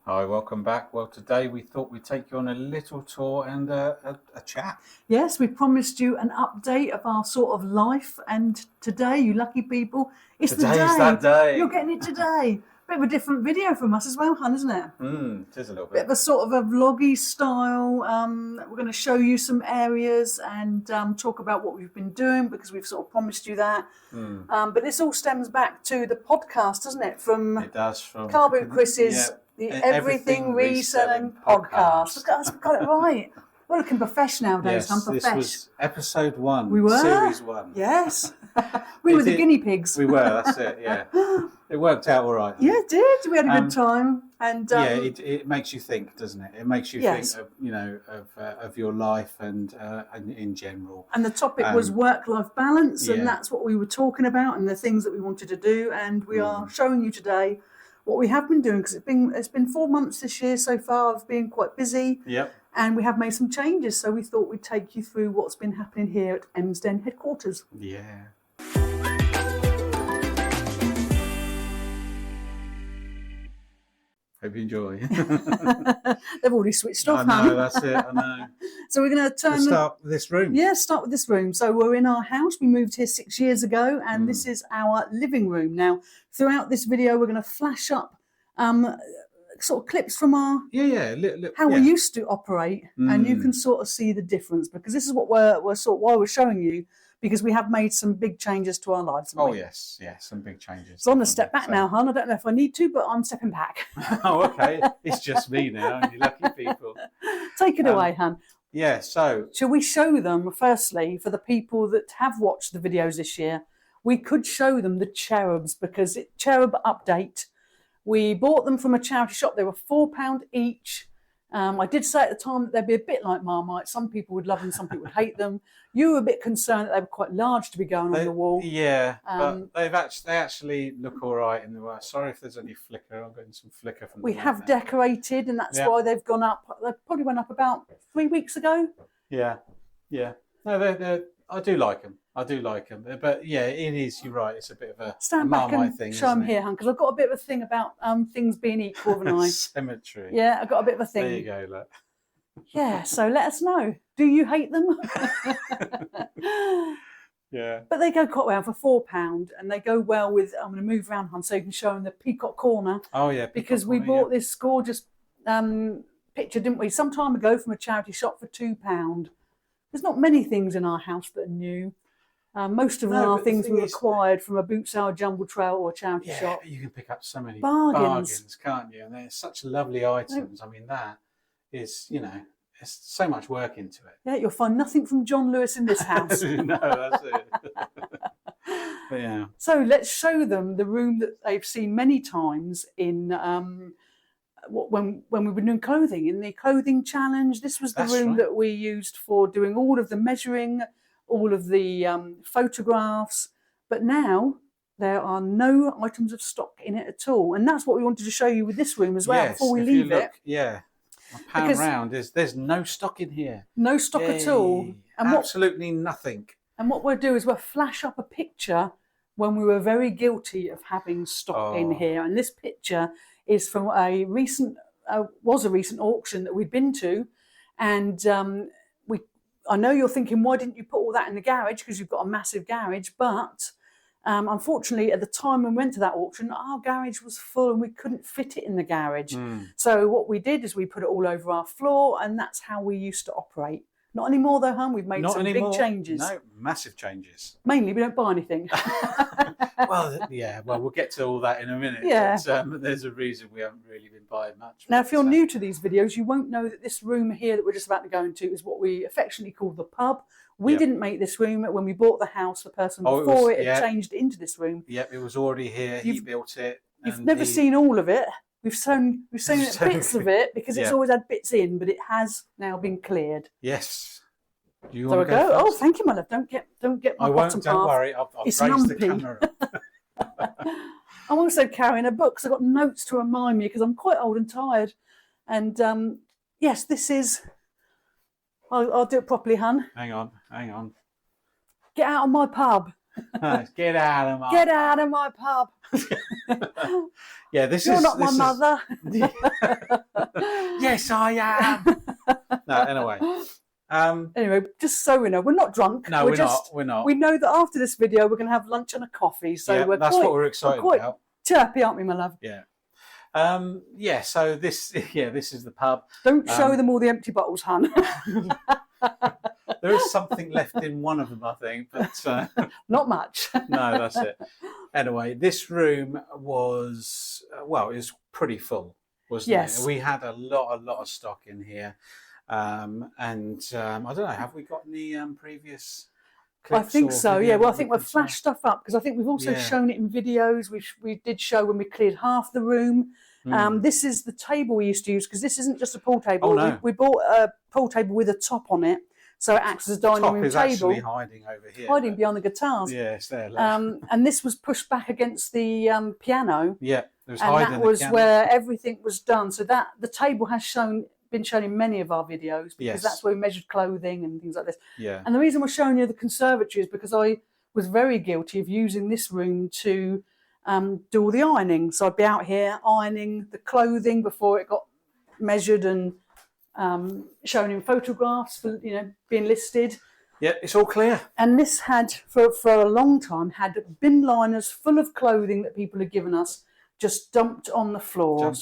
Hi, welcome back. Well, today we thought we'd take you on a little tour and a chat. Yes, we promised you an update of our sort of life, and today, you lucky people, it's Today's the day. that day. You're getting it today. Bit of a different video from us as well, hun, isn't it? It is a little Bit bit. of a sort of a vloggy style. We're going to show you some areas and talk about what we've been doing because we've sort of promised you that. But this all stems back to the podcast, doesn't it? It does. From Car Boot Chris's The Everything Reselling Podcast. Look at us, we've got it right. We're looking profesh nowadays, yes, this was episode 1. We were? Series 1. Yes. We were the guinea pigs. We were, that's it, yeah. It worked out all right. Yeah, it did. We had a good time. And it makes you think, doesn't it? It makes you think of your life and in general. And the topic was work-life balance, and that's what we were talking about and the things that we wanted to do. And we are showing you today what we have been doing, because it's been 4 months this year so far of being quite busy. Yep. And we have made some changes, so we thought we'd take you through what's been happening here at Emsden headquarters. Yeah. Hope you enjoy. They've already switched off. I know, that's it. I know. So we're going to start with this room. Yeah, start with this room. So we're in our house. We moved here 6 years ago, and this is our living room. Now, throughout this video, we're going to flash up sort of clips from our how we used to operate, and you can sort of see the difference, because this is what we're showing you, because we have made some big changes to our lives. Oh yes, some big changes. So I'm going to step back now, hon. I don't know if I need to, but I'm stepping back. Oh, okay. It's just me now, you lucky people. Take it away, hon. Yeah, so shall we show them, firstly, for the people that have watched the videos this year, we could show them the cherubs, because cherub update. We bought them from a charity shop. They were £4 each. I did say at the time that they'd be a bit like Marmite. Some people would love them, some people would hate them. You were a bit concerned that they were quite large to be going on the wall. Yeah, but they actually look all right in the way. Sorry if there's any flicker. I'm getting some flicker from the We have decorated, and that's why they've gone up. They probably went up about 3 weeks ago. Yeah. No, I do like them. But yeah, it is. You're right. It's a bit of a Stand back Marmite and thing. Show them here, hon, because I've got a bit of a thing about things being equal, haven't I? Symmetry. Yeah, I've got a bit of a thing. There you go, look. Yeah, so let us know. Do you hate them? Yeah. But they go quite well for £4, and they go well with. I'm going to move around, hon, so you can show them the peacock corner. Oh yeah. Because we bought this gorgeous picture, didn't we, some time ago from a charity shop for £2. There's not many things in our house that are new. Most of our things we acquired from a boot sale, jumble trail, or a charity shop. You can pick up so many bargains, can't you? And they're such lovely items. I mean, that is, there's so much work into it. Yeah, you'll find nothing from John Lewis in this house. No, that's it. But yeah. So let's show them the room that they've seen many times in when we've been doing clothing, in the clothing challenge. This was the room that we used for doing all of the measuring, all of the photographs. But now there are no items of stock in it at all, and that's what we wanted to show you with this room as well. Before we leave it, I pan around. There's no stock in here. No stock at all, and absolutely nothing. And what we'll do is we'll flash up a picture when we were very guilty of having stock in here, and this picture is from a recent auction that we'd been to, and I know you're thinking, why didn't you put all that in the garage, because you've got a massive garage, but unfortunately at the time when we went to that auction, our garage was full and we couldn't fit it in the garage. So what we did is we put it all over our floor, and that's how we used to operate. Not anymore though, hon. We've made some big changes. No, massive changes. Mainly we don't buy anything. Well, we'll get to all that in a minute. Yeah. But there's a reason we haven't really been buying much. Now, if you're new to these videos, you won't know that this room here that we're just about to go into is what we affectionately call the pub. We didn't make this room. When we bought the house, the person before it had changed it into this room. Yep, it was already here. He built it. You've never seen all of it. We've seen bits of it, because it's always had bits in, but it has now been clered. Yes. Do you want to go? Oh, thank you, my love. Don't get my bottom half. I won't. Don't worry. I've raised lumpy. the camera. I'm also carrying a book, because I've got notes to remind me, because I'm quite old and tired. And yes, this is. I'll do it properly, hun. Hang on. Get out of my pub. Get out of my Get out of my pub. Yeah, this You're is not my mother. Yes, I am. No, anyway. Anyway, just so we know, we're not drunk. No, we're not. We know that after this video, we're going to have lunch and a coffee. So that's what we're excited about. Chirpy, aren't we, my love? Yeah. So this is the pub. Don't show them all the empty bottles, hun. There is something left in one of them, I think, but not much. No, that's it. Anyway, this room was it was pretty full, wasn't it? We had a lot of stock in here, and I don't know. Have we got any previous? I think so. Yeah. Well, I think we've flashed stuff up because I think we've also shown it in videos. We did show when we cleared half the room. This is the table we used to use because this isn't just a pool table. Oh, no. We bought a pool table with a top on it, so it acts as a dining room table. The top is actually hiding over here. Hiding behind the guitars. Yeah, it's there. And this was pushed back against the piano. Yeah, it was and that was where everything was done. So that the table has been shown in many of our videos because that's where we measured clothing and things like this. Yeah. And the reason we're showing you the conservatory is because I was very guilty of using this room to do all the ironing. So I'd be out here ironing the clothing before it got measured and shown in photographs for being listed. Yeah, it's all clear. And this had for a long time had bin liners full of clothing that people had given us just dumped on the floor.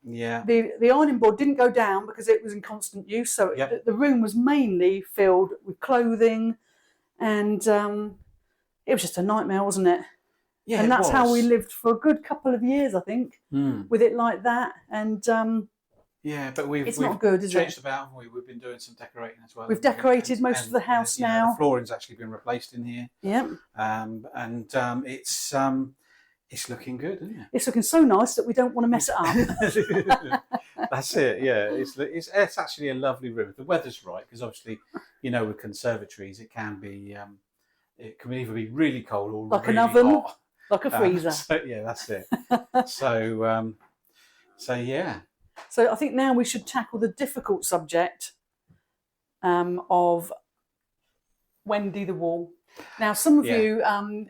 Yeah. The ironing board didn't go down because it was in constant use. So the room was mainly filled with clothing, and it was just a nightmare, wasn't it? Yeah, and that's how we lived for a good couple of years, I think, with it like that. And but we've not good, is changed it? about, haven't we? We've been doing some decorating as well. We've decorated most of the house now. The flooring's actually been replaced in here. Yeah. It's looking good, isn't it? It's looking so nice that we don't want to mess it up. That's it. Yeah, it's actually a lovely room. The weather's right because obviously, with conservatories, it can either be really cold or like really an oven, hot. like a freezer. That's it. So yeah. So I think now we should tackle the difficult subject of Wendy the Wall. Now, some of you, a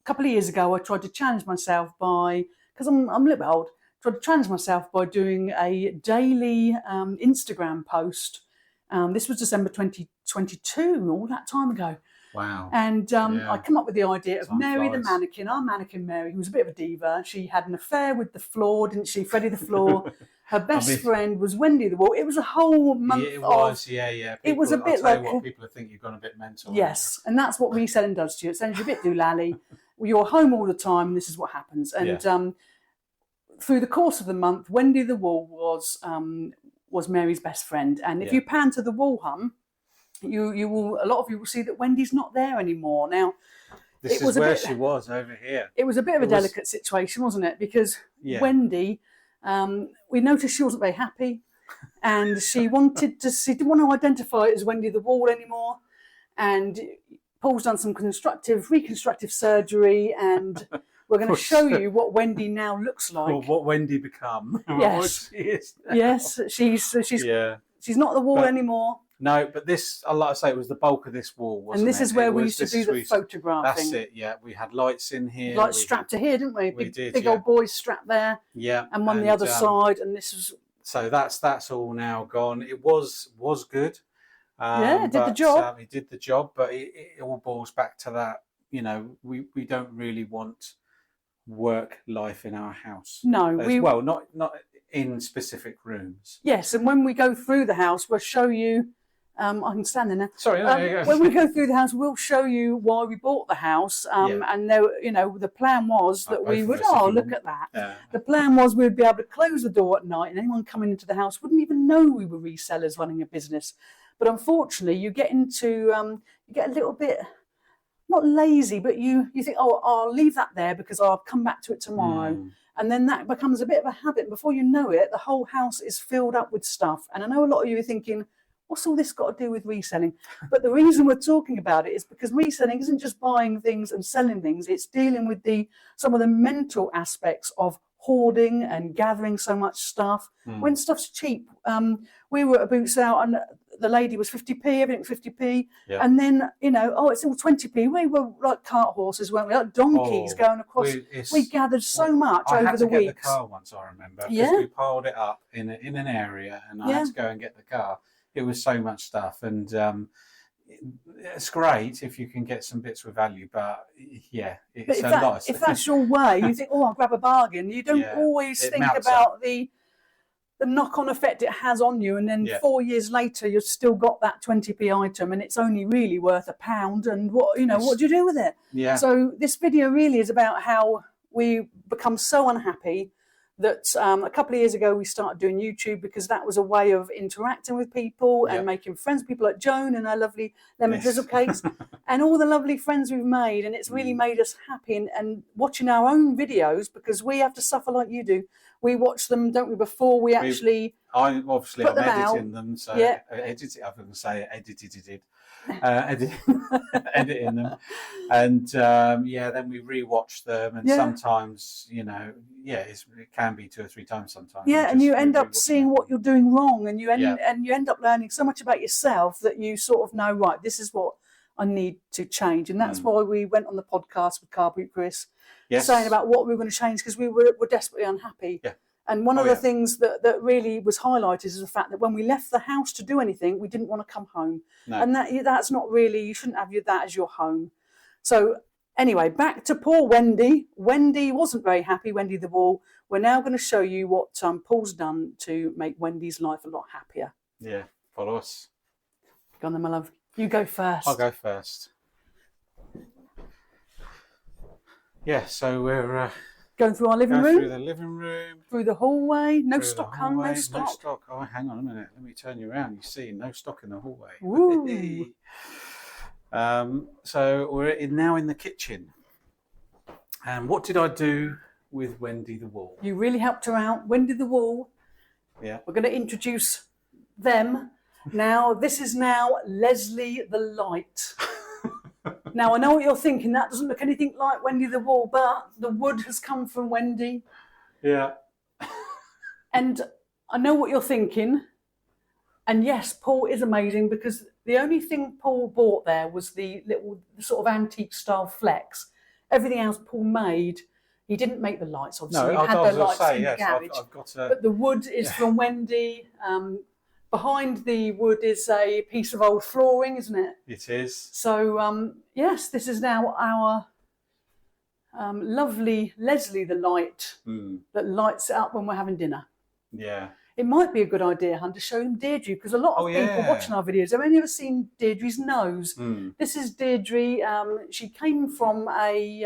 couple of years ago, I tried to challenge myself because I'm a little bit old, tried to challenge myself by doing a daily Instagram post. This was December 2022, all that time ago. Wow. And I come up with the idea of Mary flies. the mannequin, our mannequin Mary, who was a bit of a diva. She had an affair with the floor, didn't she? Freddie the Floor. Her best friend was Wendy the Wall. It was a whole month. Yeah, it was. It was a bit like people think you've gone a bit mental. Yes, and that's what reselling does to you. It sends you a bit doolally. You're home all the time, and this is what happens. And through the course of the month, Wendy the Wall was Mary's best friend. And if you pan to the wall, you will. A lot of you will see that Wendy's not there anymore. Now, this is where she was over here. It was a bit of a delicate situation, wasn't it? Because Wendy, we noticed she wasn't very happy, and she didn't want to identify as Wendy the Wall anymore. And Paul's done some reconstructive surgery, and we're going to show you what Wendy now looks like. Or what Wendy become. Yes, yes, she's not the wall anymore. No, but this, like I say, it was the bulk of this wall, wasn't it? And this is where we used to do the photographing. That's it, yeah. We had lights in here. Lights strapped to here, didn't we? We did, big old boys strapped there. Yeah. And one the other side, and this was... So that's all now gone. It was good. It did the job. It did the job, but it all boils back to that, we don't really want work life in our house. No. Not in specific rooms. Yes, and when we go through the house, we'll show you... I can stand there now. Sorry, there you go. When we go through the house, we'll show you why we bought the house. And there, the plan was that we would. Oh, look at that! Yeah. The plan was we'd be able to close the door at night, and anyone coming into the house wouldn't even know we were resellers running a business. But unfortunately, you get a little bit not lazy, but you think, oh, I'll leave that there because I'll come back to it tomorrow. And then that becomes a bit of a habit. Before you know it, the whole house is filled up with stuff. And I know a lot of you are thinking, what's all this got to do with reselling? But the reason we're talking about it is because reselling isn't just buying things and selling things. It's dealing with some of the mental aspects of hoarding and gathering so much stuff. When stuff's cheap, we were at a boot sale and the lady was 50p, everything 50p. Yeah. And then, it's all 20p. We were like cart horses, weren't we? Like donkeys going across. We gathered so much over the weeks. I had to get the car once, I remember, because we piled it up in an area, and I had to go and get the car. It was so much stuff, and it's great if you can get some bits with value, but it's a lot. If that's your way, you think, I'll grab a bargain. You don't always think about the knock-on effect it has on you, and then 4 years later you've still got that 20p item, and it's only really worth £1. And what do you do with it? Yeah. So this video really is about how we become so unhappy that a couple of years ago we started doing YouTube, because that was a way of interacting with people and making friends, people like Joan and her lovely lemon drizzle cakes and all the lovely friends we've made, and it's really made us happy. And watching our own videos, because we have to suffer like you do, we watch them, don't we, before we actually I'm editing them, so editing them, and then we rewatch them, and sometimes it can be 2 or 3 times sometimes. And you end up seeing what you're doing wrong, and you end up learning so much about yourself that you sort of know, right, this is what I need to change. And that's why we went on the podcast with Car Boot Chris, saying about what we were going to change, because we were desperately unhappy. And one of the things that really was highlighted is the fact that when we left the house to do anything, we didn't want to come home. No. And that's not really, you shouldn't have that as your home. So anyway, back to poor Wendy. Wendy wasn't very happy, Wendy the Wall. We're now going to show you what Paul's done to make Wendy's life a lot happier. Yeah, follow us. Go on then, my love. You go first. I'll go first. Yeah, so we're... going through our living room. Through the living room. Through the hallway. No stock, hon. No stock. No stock. Oh, hang on a minute. Let me turn you around. You see, no stock in the hallway. Ooh. So we're now in the kitchen. And what did I do with Wendy the Wall? You really helped her out. Wendy the Wall. Yeah. We're going to introduce them. Now, this is now Leslie the Light. Now, I know what you're thinking. That doesn't look anything like Wendy the Wall, but the wood has come from Wendy. Yeah. And I know what you're thinking. And yes, Paul is amazing, because the only thing Paul bought there was the little sort of antique style flex. Everything else Paul made. He didn't make the lights, obviously. No, he had the lights in the garage. I've got but the wood is from Wendy. Behind the wood is a piece of old flooring, isn't it? It is. So, yes, this is now our lovely Leslie the Light that lights it up when we're having dinner. Yeah. It might be a good idea, hun, to show them Deirdre, because a lot of people watching our videos have only ever seen Deirdre's nose. This is Deirdre. She came from a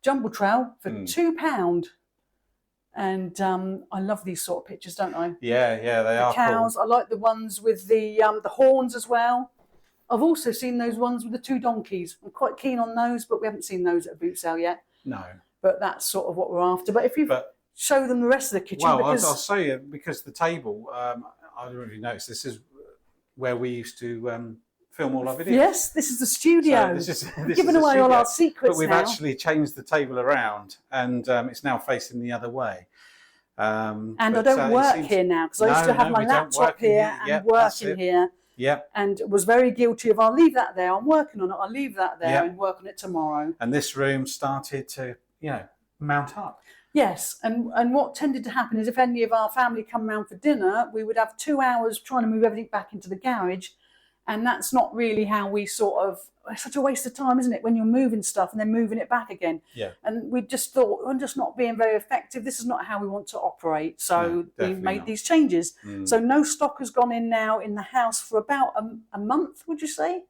jumble trail for £2. And I love these sort of pictures, don't I? Yeah, they are cows. cool. I like the ones with the horns as well. I've also seen those ones with the 2 donkeys. I'm quite keen on those, but we haven't seen those at a boot sale yet. No. But that's sort of what we're after. But if you show them the rest of the kitchen... Well, I'll show you, because the table, I don't really notice, this is where we used to film all our videos. Yes, this is the studio. So we're giving away all our secrets. But we've actually changed the table around, and it's now facing the other way. And I don't work here now, because I used to have my laptop here and work in here. Yeah. And was very guilty of, I'll leave that there, I'm working on it, I'll leave that there and work on it tomorrow. And this room started to, mount up. Yes, and what tended to happen is if any of our family come round for dinner, we would have 2 hours trying to move everything back into the garage. And that's not really how we it's such a waste of time, isn't it, when you're moving stuff and then moving it back again. Yeah. And we just thought, we're just not being very effective. This is not how we want to operate. So we made these changes. So no stock has gone in now in the house for about a month, would you say?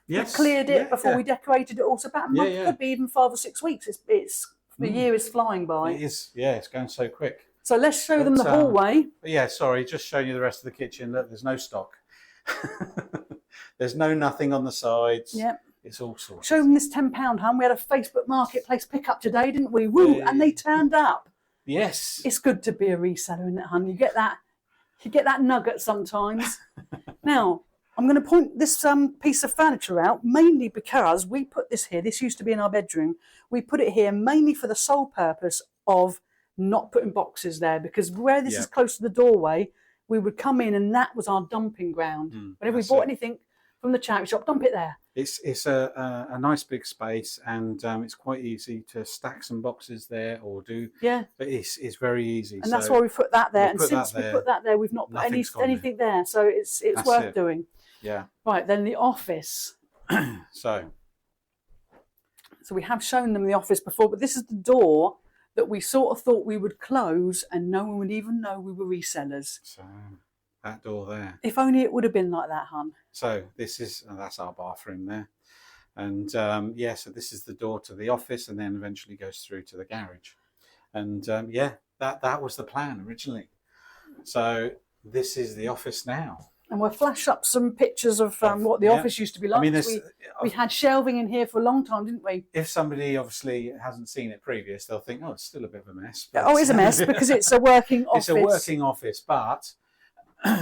Yes. We cleared it before we decorated it all. So about a month, could be even 5 or 6 weeks. The year is flying by. It is, it's going so quick. So let's show them the hallway. Sorry, just showing you the rest of the kitchen. Look, there's no stock. There's nothing on the sides. Yep. It's all sorted. Show them this £10, hun. We had a Facebook Marketplace pickup today, didn't we? Woo! And they turned up. Yes. It's good to be a reseller, isn't it, hun? You get that nugget sometimes. Now, I'm going to point this piece of furniture out, mainly because we put this here. This used to be in our bedroom. We put it here mainly for the sole purpose of not putting boxes there, because where this is close to the doorway, we would come in and that was our dumping ground. Whenever we bought anything from the charity shop, dump it there. It's a nice big space, and it's quite easy to stack some boxes there or do. Yeah. But it's very easy. And that's why we put that there. And since we put that there, we've not put anything there. So it's worth doing. Yeah. Right, then the office. So we have shown them the office before, but this is the door that we sort of thought we would close and no one would even know we were resellers. So that door there. If only it would have been like that, hun. So that's our bathroom there. And so this is the door to the office, and then eventually goes through to the garage. And that was the plan originally. So this is the office now. And we'll flash up some pictures of what the office used to be like. I mean, we had shelving in here for a long time, didn't we? If somebody obviously hasn't seen it previous, they'll think, oh, it's still a bit of a mess. But it's a mess because it's a working office. It's a working office, but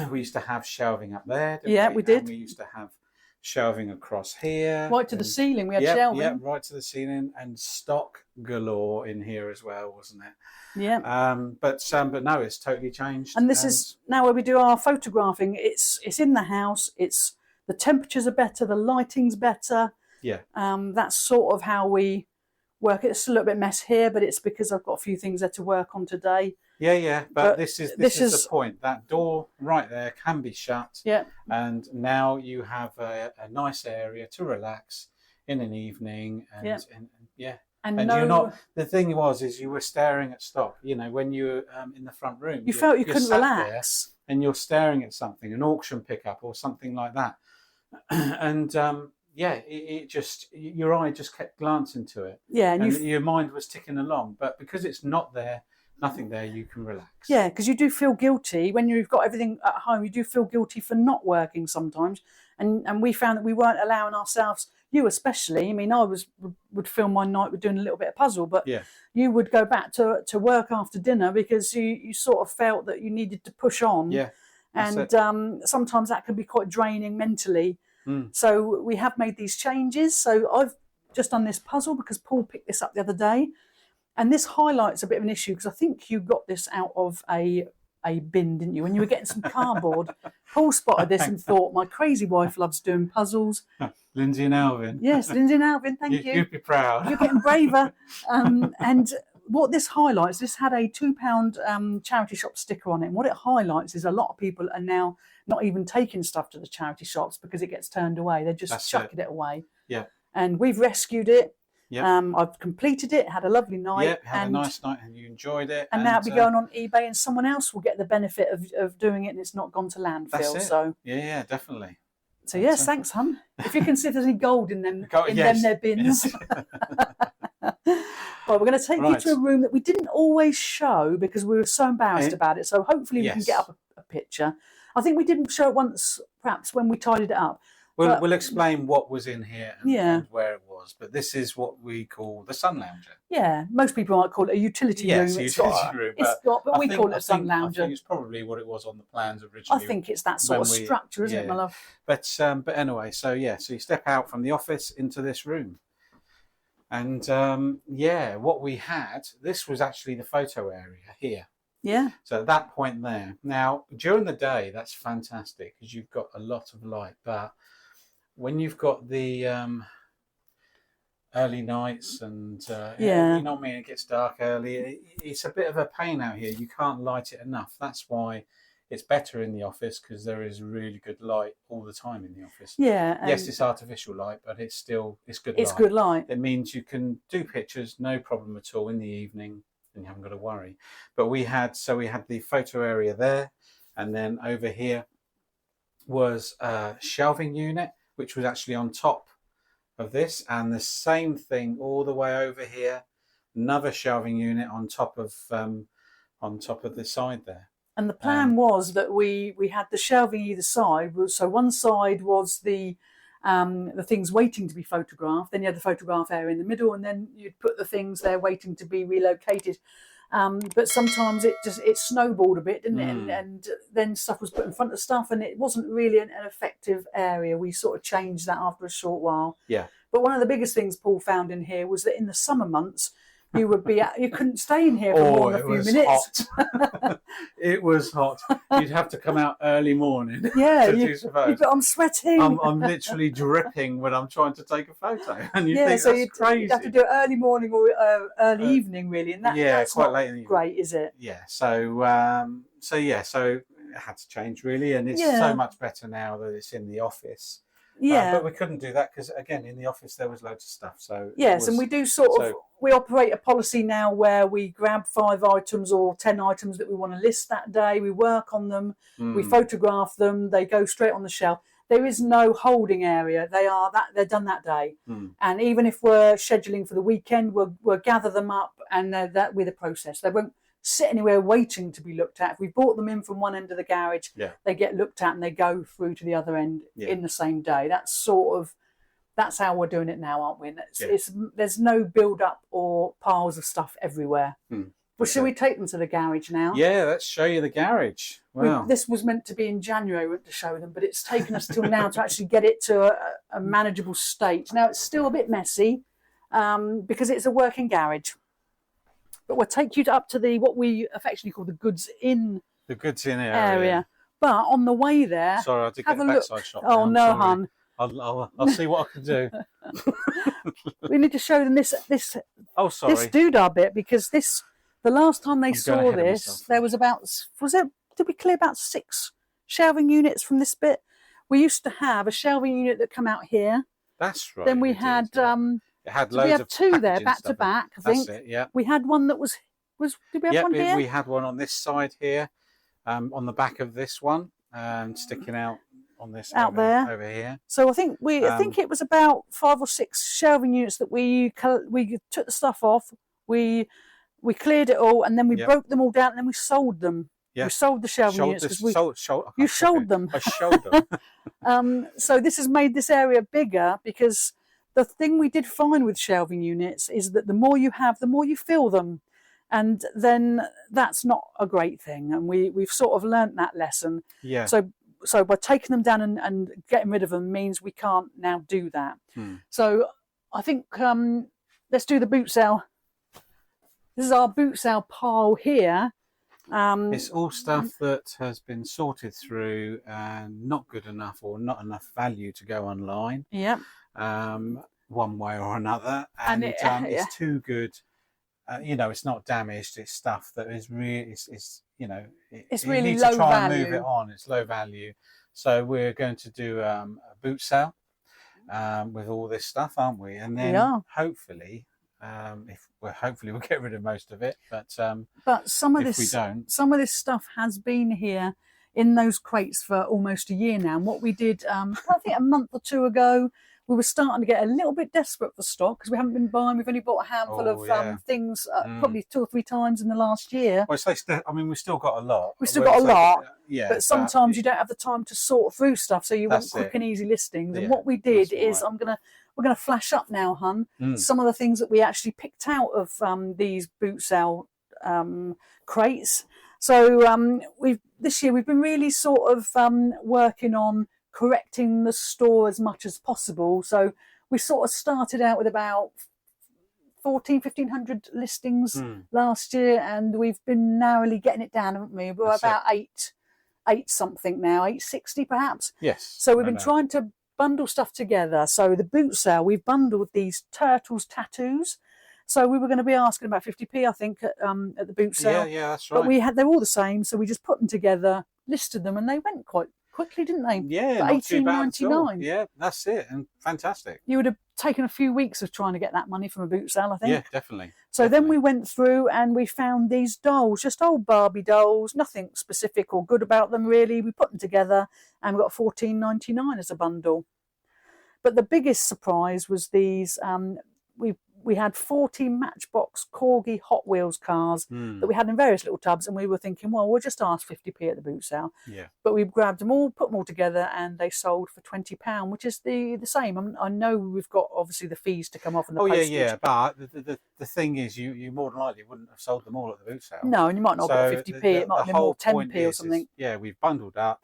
we used to have shelving up there. Yeah, we did. And we used to have shelving across here. Right to the ceiling, we had shelving. Yeah, right to the ceiling, and stock galore in here as well, wasn't it? Yeah. But no, it's totally changed. And this is now where we do our photographing. It's in the house. The temperatures are better, the lighting's better. Yeah. That's sort of how we work. It's a little bit mess here, but it's because I've got a few things there to work on today. Yeah. But this is the point. That door right there can be shut. Yeah. And now you have a nice area to relax in an evening. And And you're not. The thing is you were staring at stock. You know, when you were in the front room, you felt you couldn't relax, and you're staring at something, an auction pickup or something like that, and it just your eye just kept glancing to it. Yeah, and your mind was ticking along. But because it's not there, nothing there, you can relax. Yeah, because you do feel guilty when you've got everything at home. You do feel guilty for not working sometimes, and we found that we weren't allowing ourselves. You especially. I mean, I would fill my night with doing a little bit of puzzle, but you would go back to work after dinner because you sort of felt that you needed to push on. Yeah, and sometimes that can be quite draining mentally. So we have made these changes. So I've just done this puzzle because Paul picked this up the other day, and this highlights a bit of an issue because I think you got this out of a bin, didn't you? When you were getting some cardboard, Paul spotted this and thought, my crazy wife loves doing puzzles. Lindsay and Alvin. Yes, Lindsay and Alvin, thank you. You'd be proud. You're getting braver. And what this highlights, this had a £2 charity shop sticker on it. And what it highlights is a lot of people are now not even taking stuff to the charity shops because it gets turned away. They're just chucking it away. Yeah. And we've rescued it. Yeah. I've completed it, had a lovely night. Yeah, had a nice night and you enjoyed it. And now it'll be going on eBay and someone else will get the benefit of doing it and it's not gone to landfill. That's it. So yeah, definitely. So yes, thanks, hun. If you can see if there's any gold in them, their bins. Yes. Well, we're going to take you to a room that we didn't always show because we were so embarrassed about it. So hopefully we can get up a picture. I think we didn't show it once, perhaps when we tidied it up. We'll explain what was in here and where it was. But this is what we call the sun lounger. Yeah, most people might call it a utility room. Yes, utility room. But we call it a sun lounger. I think it's probably what it was on the plans originally. I think it's that sort of structure, isn't it, my love? But anyway, so you step out from the office into this room. And what we had, this was actually the photo area here. Yeah. So at that point there. Now, during the day, that's fantastic because you've got a lot of light. But when you've got the early nights and, you know what I mean, it gets dark early, it's a bit of a pain out here. You can't light it enough. That's why it's better in the office because there is really good light all the time in the office. Yeah. Yes, it's artificial light, but it's good light. It's good light. It means you can do pictures, no problem at all in the evening, and you haven't got to worry. But we had the photo area there, and then over here was a shelving unit, which was actually on top of this, and the same thing all the way over here, another shelving unit on top of the side there. And the plan was that we had the shelving either side. So one side was the things waiting to be photographed. Then you had the photograph area in the middle, and then you'd put the things there waiting to be relocated. But sometimes it snowballed a bit, didn't it? And then stuff was put in front of stuff, and it wasn't really an effective area. We sort of changed that after a short while. Yeah. But one of the biggest things Paul found in here was that in the summer months, you would be you couldn't stay in here for more than a few minutes. Hot. It was hot. You'd have to come out early morning. Yeah, I'm sweating. I'm literally dripping when I'm trying to take a photo, and you think so that's crazy. You'd have to do it early morning or early evening, really, and that's quite not late in the evening. Great, is it? Yeah. So it had to change really, and it's so much better now that it's in the office. Yeah, but we couldn't do that because again, in the office there was loads of stuff. So and we do we operate a policy now where we grab 5 items or 10 items that we want to list that day. We work on them, we photograph them. They go straight on the shelf. There is no holding area. They're done that day. And even if we're scheduling for the weekend, we'll gather them up, and that with a process. They won't sit anywhere waiting to be looked at. If we brought them in from one end of the garage, they get looked at and they go through to the other end in the same day. That's how we're doing it now, aren't we? There's no build up or piles of stuff everywhere. Well, shall we take them to the garage now? Yeah, let's show you the garage. Wow. This was meant to be in January to show them, but it's taken us till now to actually get it to a manageable state. Now, it's still a bit messy because it's a working garage. But we'll take you up to what we affectionately call the goods in area. But on the way there, sorry, I did get a backside shot. Oh no, hon. I'll see what I can do. We need to show them this. Oh, sorry. This doodah bit, because the last time they saw this, there was did we clear about 6 shelving units from this bit? We used to have a shelving unit that come out here. That's right. Then we had. It had loads of 2 there, back to back, I think. That's it, yeah. We had one that was did we have one here? We had one on this side here, on the back of this one, sticking out on this there over here. So I think I think it was about 5 or 6 shelving units that we took the stuff off, we cleared it all, and then we broke them all down, and then we sold them. Yeah. We sold the shelving units because you sold them. I showed them. So this has made this area bigger, because the thing we did find with shelving units is that the more you have, the more you fill them. And then that's not a great thing. And we've sort of learnt that lesson. Yeah. So by taking them down and getting rid of them means we can't now do that. So I think let's do the boot sale. This is our boot sale pile here. It's all stuff that has been sorted through and not good enough or not enough value to go online. Yeah. One way or another, and it's too good. It's not damaged. It's stuff that is really, it's really low value. To try and move it on. It's low value. So we're going to do a boot sale with all this stuff, aren't we? And then hopefully, we'll get rid of most of it. But some of this stuff has been here in those crates for almost a year now. And what we did, I think a month or 2 ago, we were starting to get a little bit desperate for stock because we haven't been buying. We've only bought a handful of things, probably 2 or 3 times in the last year. Well, we've still got a lot. But sometimes you don't have the time to sort through stuff, so you want quick and easy listings. And what we did is, we're gonna flash up now, hun, some of the things that we actually picked out of these boot sale crates. So this year we've been really sort of working on correcting the store as much as possible. So we sort of started out with about 1,500 listings last year, and we've been narrowly getting it down, haven't we? We're about 8 something now, 860 perhaps. Yes. So we've been trying to bundle stuff together. So the boot sale, we've bundled these Turtles tattoos. So we were going to be asking about 50p, I think, at the boot sale. Yeah, that's right. But they're all the same, so we just put them together, listed them, and they went quite quickly, didn't they? Yeah, not too bad at all. Yeah, that's it, and fantastic. You would have taken a few weeks of trying to get that money from a boot sale, I think. Yeah, definitely. So then we went through and we found these dolls, just old Barbie dolls, nothing specific or good about them really. We put them together and we got $14.99 as a bundle. But the biggest surprise was these. We had 40 Matchbox Corgi Hot Wheels cars that we had in various little tubs, and we were thinking, well, we'll just ask 50p at the boot sale. Yeah. But we grabbed them all, put them all together, and they sold for £20, which is the same. I know we've got obviously the fees to come off and the postage. Yeah. But the thing is, you more than likely wouldn't have sold them all at the boot sale. No, and you might not have got 50p. It might have been more 10p or something. We've bundled up.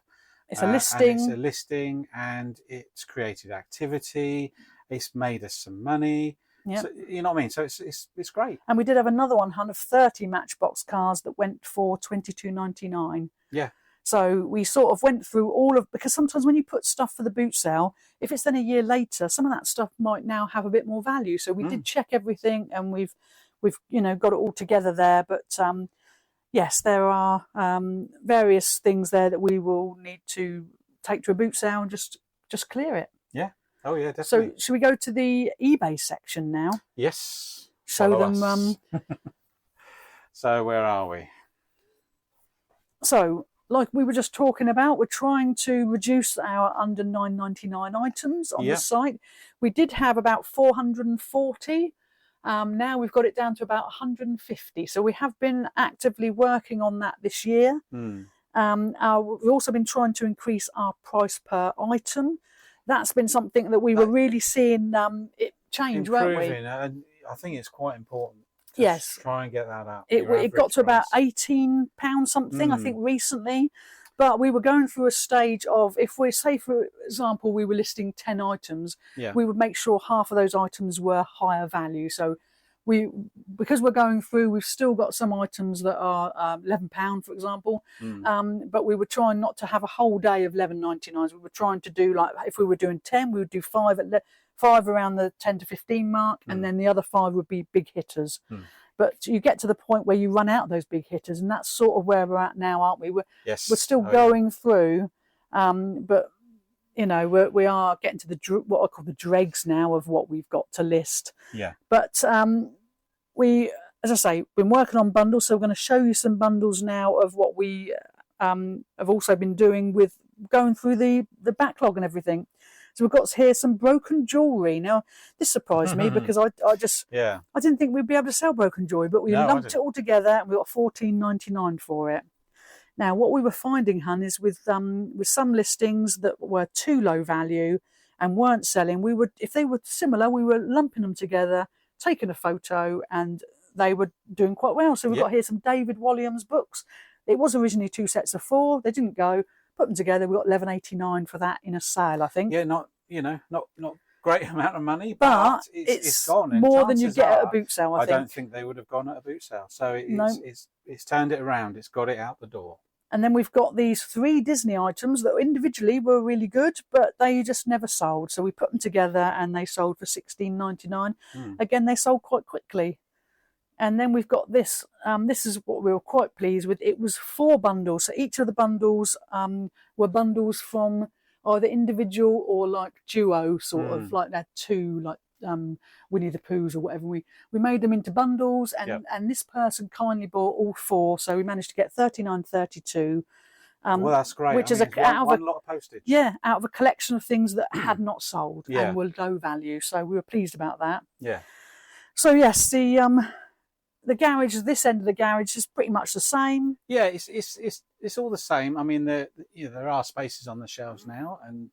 It's a listing. And it's a listing, and it's created activity. It's made us some money. Yeah. So, you know what I mean? So it's great. And we did have another one, Hun, of 30 Matchbox cars that went for $22.99. Yeah. So we sort of went through all of, because sometimes when you put stuff for the boot sale, if it's then a year later, some of that stuff might now have a bit more value. So we did check everything, and we've got it all together there. But yes, there are various things there that we will need to take to a boot sale and just clear it. Yeah. Oh yeah, definitely. So should we go to the eBay section now? Yes. Show Follow them. us. So where are we? So, like we were just talking about, we're trying to reduce our under $9.99 items on the site. We did have about 440. Now we've got it down to about 150. So we have been actively working on that this year. We've also been trying to increase our price per item. That's been something that we were really seeing it change, weren't we? And I think it's quite important. Yes. Try and get that up. It got to about £18 something, I think, recently. But we were going through a stage of, if we say, for example, we were listing 10 items, we would make sure half of those items were higher value. So because we're going through, we've still got some items that are £11, for example. But we were trying not to have a whole day of $11.99. We were trying to do, like, if we were doing 10, we would do five around the 10 to 15 mark, and then the other 5 would be big hitters. But you get to the point where you run out of those big hitters, and that's sort of where we're at now, aren't we? We're still going through, but you know, we are getting to what I call the dregs now of what we've got to list. Yeah. But we, as I say, been working on bundles, so we're going to show you some bundles now of what we have also been doing with going through the backlog and everything. So we've got here some broken jewellery. Now, this surprised me because I didn't think we'd be able to sell broken jewellery, but we lumped it all together and we got $14.99 for it. Now, what we were finding, Hun, is with some listings that were too low value and weren't selling, if they were similar, we were lumping them together, taking a photo, and they were doing quite well. So we've got here some David Walliams books. It was originally 2 sets of 4. They didn't go. Put them together. We got $11.89 for that in a sale, I think. Yeah, not great amount of money, but it's gone. More than you get at a boot sale. I think. I don't think they would have gone at a boot sale. So it's turned it around. It's got it out the door. And then we've got these 3 Disney items that individually were really good, but they just never sold. So we put them together and they sold for $16.99. Again, they sold quite quickly. And then we've got this. This is what we were quite pleased with. It was 4 bundles. So each of the bundles were bundles from either individual or like duo, sort of like that 2, like Winnie the Poohs or whatever. We made them into bundles, and this person kindly bought all 4. So we managed to get $39.32. Well, that's great. Which is one lot of postage. Yeah, out of a collection of things that had not sold and were low value. So we were pleased about that. Yeah. So yes, the garage, this end of the garage, is pretty much the same. Yeah, it's all the same. I mean, there are spaces on the shelves now, and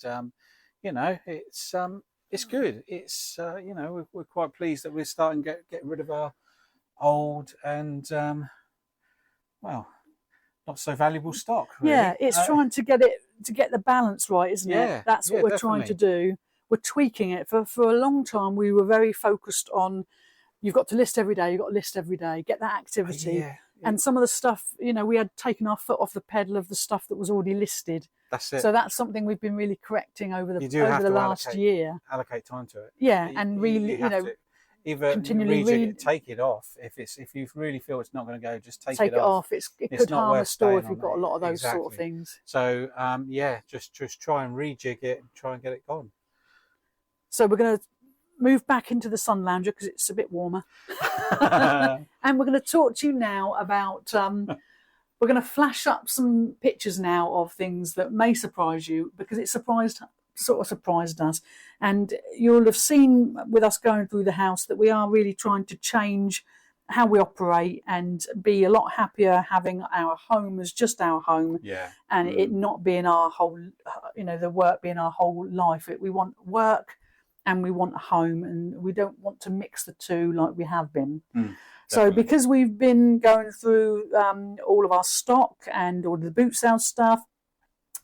it's good. It's we're quite pleased that we're starting to get rid of our old and not so valuable stock. Really. Yeah, it's trying to get the balance right, isn't it? That's what we're trying to do. We're tweaking it. For a long time, we were very focused on. You've got to list every day. You've got to list every day. Get that activity. Yeah. And some of the stuff, we had taken our foot off the pedal of the stuff that was already listed. That's it. So that's something we've been really correcting over the last year. Allocate time to it. Yeah, and really, either continually rejig it, take it off. If you really feel it's not going to go, just take it off. It could harm a store if you've got a lot of those sort of things. So just try and rejig it and try and get it gone. So we're going to move back into the sun lounger because it's a bit warmer. And we're going to talk to you now about we're going to flash up some pictures now of things that may surprise you, because it surprised us. And you'll have seen with us going through the house that we are really trying to change how we operate and be a lot happier having our home as just our home, and it not being our whole, the work being our whole life. We want work and we want a home, and we don't want to mix the two like we have been. So because we've been going through all of our stock and all the boot sale stuff,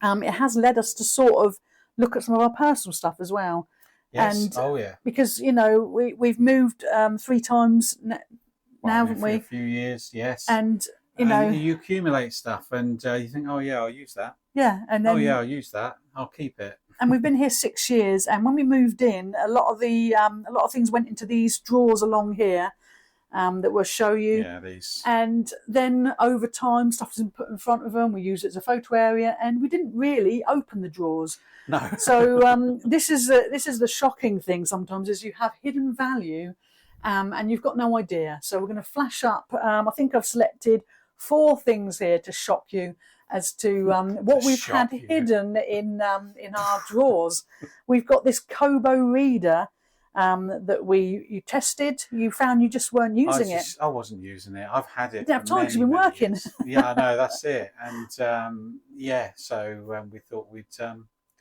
it has led us to sort of look at some of our personal stuff as well. Yes. And oh yeah. because we've moved 3 times now, haven't we? A few years, yes. And you accumulate stuff, and you think, oh yeah, I'll use that. Yeah, and then I'll use that. I'll keep it. And we've been here 6 years. And when we moved in, a lot of things went into these drawers along here. That we'll show you. Yeah, these. And then over time, stuff was put in front of them. We used it as a photo area, and we didn't really open the drawers. No. So this is the shocking thing. Sometimes is you have hidden value, and you've got no idea. So we're going to flash up. I think I've selected 4 things here to shock you as to what we've had hidden in our drawers. We've got this Kobo reader. That you tested, you found you just weren't using it. I wasn't using it. I've had it. You didn't have time because you've been working. Yeah, I know, that's it. And so we thought we'd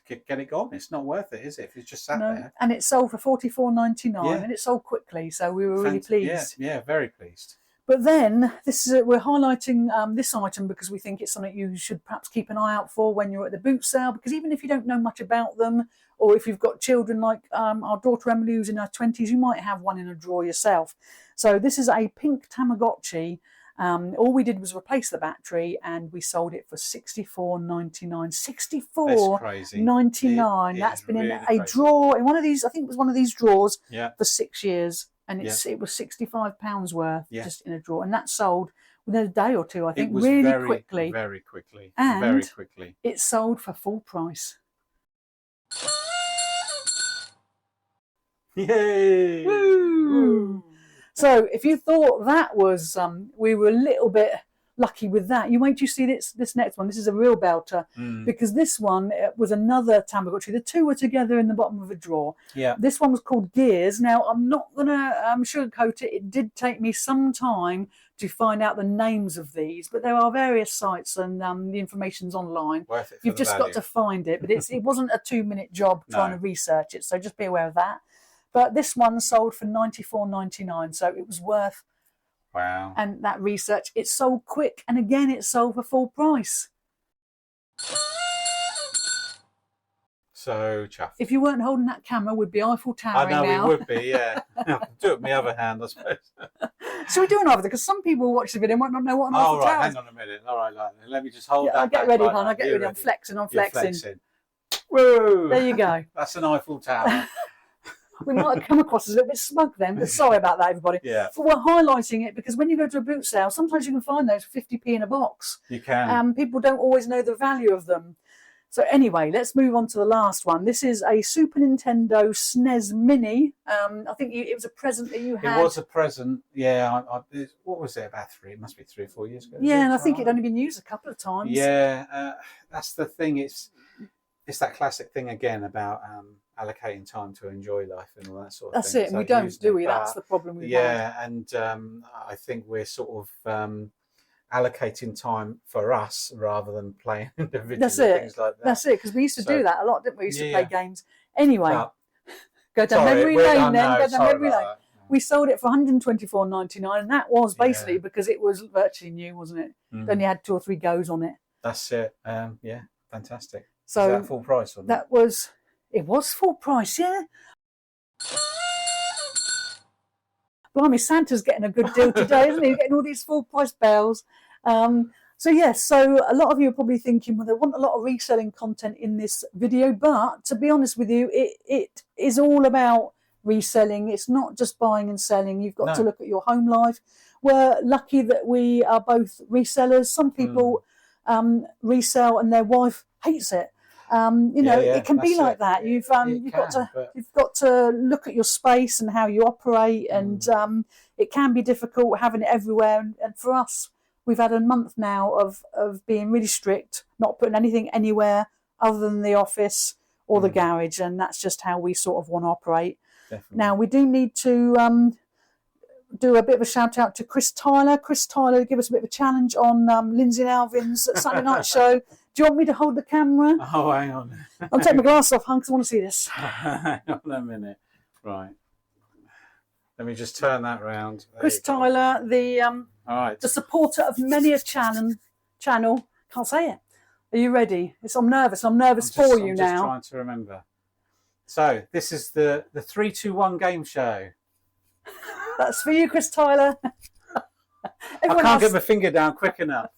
get it gone. It's not worth it, is it? If it's just sat there. And it sold for $44.99, and it sold quickly, so we were really pleased. Yeah, very pleased. But then we're highlighting this item because we think it's something you should perhaps keep an eye out for when you're at the boot sale, because even if you don't know much about them, or if you've got children like our daughter Emily who's in her 20s, you might have one in a drawer yourself. So this is a pink Tamagotchi. All we did was replace the battery, and we sold it for $64.99. $64.99. That's been really in a drawer, in one of these, I think it was one of these drawers, for 6 years. And it was £65 worth just in a drawer. And that sold within a day or two, I think, really quickly. Very quickly. And very quickly. It sold for full price. Yay! Woo! So if you thought that was, we were a little bit lucky with that, you wait till you see this next one. This is a real belter, because this one was another Tamagotchi. The 2 were together in the bottom of a drawer. Yeah. This one was called Gears. Now, I'm not going to sugarcoat it. It did take me some time to find out the names of these, but there are various sites, and the information's online. Worth it for You've just got to find it, but it wasn't a 2-minute job trying to research it, so just be aware of that. But this one sold for $94.99, so it was worth. Wow. And that research, it sold quick, and again, it sold for full price. So chuffed. If you weren't holding that camera, we'd be Eiffel Towering now. I know, we would be, yeah. Do it with my other hand, I suppose. Shall we do another? Because some people watch the video and might not know what an Eiffel Tower is. Right, hang on a minute. All right, let me just hold that. I'll get ready, hon. I'll get ready. I'm flexing. Woo! There you go. That's an Eiffel Tower. We might have come across as a little bit smug then, but sorry about that, everybody. Yeah. But we're highlighting it because when you go to a boot sale, sometimes you can find those for 50p in a box. You can. People don't always know the value of them. So anyway, let's move on to the last one. This is a Super Nintendo SNES Mini. I think it was a present that you had. It was a present, yeah. What was it, about 3? It must be 3 or 4 years ago. Yeah, and I think it'd only been used a couple of times. Yeah, that's the thing. It's that classic thing again about allocating time to enjoy life and all that sort of thing. That's it, and we don't, do we? That's the problem we've had. Yeah, and I think we're sort of allocating time for us rather than playing individually. That's it. Things like that. That's it, because we used to do that a lot, didn't we? We used to play games. Anyway, go down memory lane then. Go down memory lane. We sold it for $124.99, and that was basically because it was virtually new, wasn't it? It only had 2 or 3 goes on it. That's it. Yeah, fantastic. So is that full price on that? It was full price, yeah. Blimey, Santa's getting a good deal today, isn't he? Getting all these full price bells. So a lot of you are probably thinking, well, they want a lot of reselling content in this video, but to be honest with you, it is all about reselling. It's not just buying and selling. You've got to look at your home life. We're lucky that we are both resellers. Some people resell and their wife hates it. It can be like that. You've got to look at your space and how you operate, and it can be difficult having it everywhere. And for us, we've had a month now of being really strict, not putting anything anywhere other than the office or the garage, and that's just how we sort of want to operate. Definitely. Now we do need to do a bit of a shout out to Chris Tyler. Chris Tyler give us a bit of a challenge on Lindsay and Alvin's Saturday Night Show. Do you want me to hold the camera? Oh, hang on. I'll take my glass off, hon, because I want to see this. Hang on a minute. Right. Let me just turn that round. Chris Tyler, the supporter of many a channel. Can't say it. Are you ready? I'm nervous. I'm nervous for you now. I'm just trying to remember. So this is the 3-2-1 game show. That's for you, Chris Tyler. I can't get my finger down quick enough.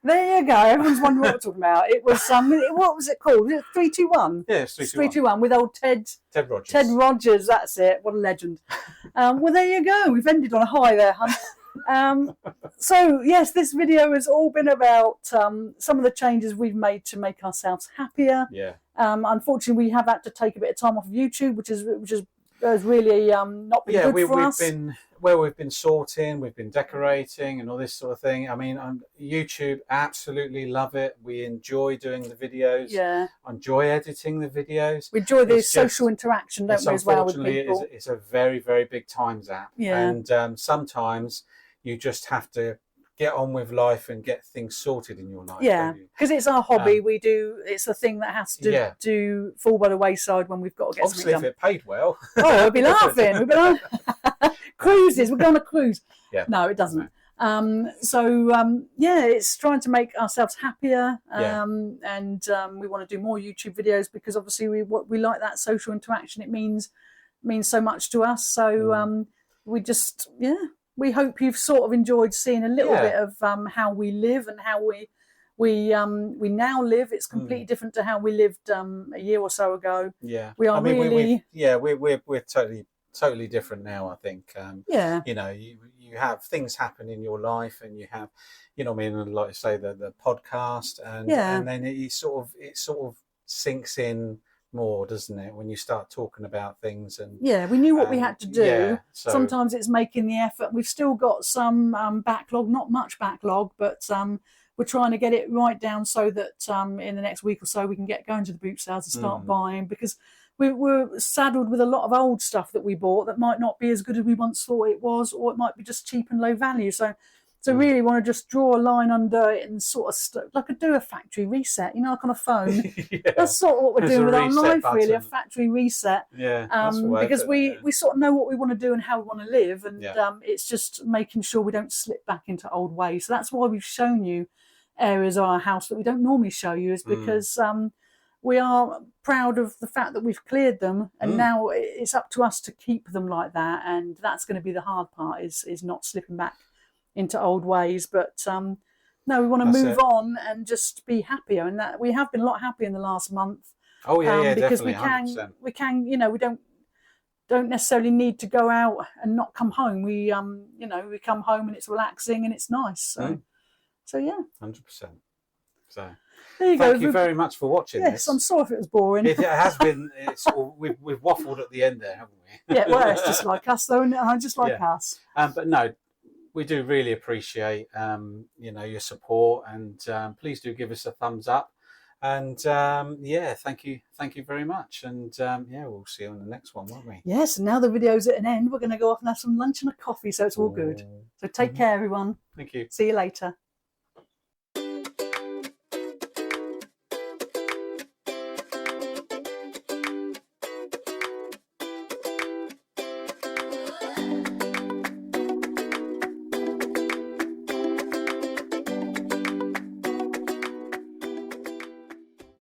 There you go. Everyone's wondering what we're talking about. It was what was it called? 3-2-1. Yeah, it's 3-2-1. 3-2-1 with old Ted Rogers. Ted Rogers. That's it. What a legend. Well, there you go. We've ended on a high there, hun. So yes, this video has all been about some of the changes we've made to make ourselves happier. Yeah. Unfortunately, we have had to take a bit of time off of YouTube, which has really not been good for us. We've been sorting, we've been decorating, and all this sort of thing. I mean, YouTube, absolutely love it. We enjoy doing the videos. Yeah. Enjoy editing the videos. We enjoy the social interaction, don't we, as well with people. It's a very, very big time zap. Yeah. And sometimes you just have to get on with life and get things sorted in your life. Yeah, because it's our hobby. It's a thing that has to fall by the wayside when we've got to get obviously something done. If it paid well. Oh, we'd be laughing. We'd be laughing. Cruises. We're going on a cruise. Yeah. No, it doesn't. It's trying to make ourselves happier, and we want to do more YouTube videos because obviously we like that social interaction. It means so much to us. So we hope you've sort of enjoyed seeing a little bit of how we live and how we now live. It's completely different to how we lived a year or so ago. Yeah, we are we're totally different now. I think. You know, you have things happen in your life, and you have, you know, what I mean, like I say, the podcast, and then it sort of sinks in more, doesn't it, when you start talking about things? And we knew what we had to do. So sometimes it's making the effort. We've still got some backlog, not much backlog, but we're trying to get it right down so that in the next week or so we can get going to the boot sales and start buying, because we're saddled with a lot of old stuff that we bought that might not be as good as we once thought it was, or it might be just cheap and low value. So really want to just draw a line under it and sort of do a factory reset, you know, like on a phone. That's sort of what we're doing with our life, really, a factory reset. Because we sort of know what we want to do and how we want to live, and it's just making sure we don't slip back into old ways. So that's why we've shown you areas of our house that we don't normally show you, is because we are proud of the fact that we've cleared them, and now it's up to us to keep them like that, and that's going to be the hard part, is not slipping back into old ways. But no, we want to move on and just be happier, and that we have been a lot happier in the last month. definitely, because 100%. we can, you know, we don't necessarily need to go out and not come home. We we come home and it's relaxing and it's nice. So yeah, 100%. So there you go. Thank you very much for watching this. Yes, I'm sorry if it was boring. It has been. We've waffled at the end there, haven't we? Yeah, well, it's just like us, though, isn't it? Just like us. But no, we do really appreciate your support, and please do give us a thumbs up. And thank you very much. And we'll see you on the next one, won't we? Yes. And now the video's at an end. We're going to go off and have some lunch and a coffee, so it's all good. So take care, everyone. Thank you. See you later.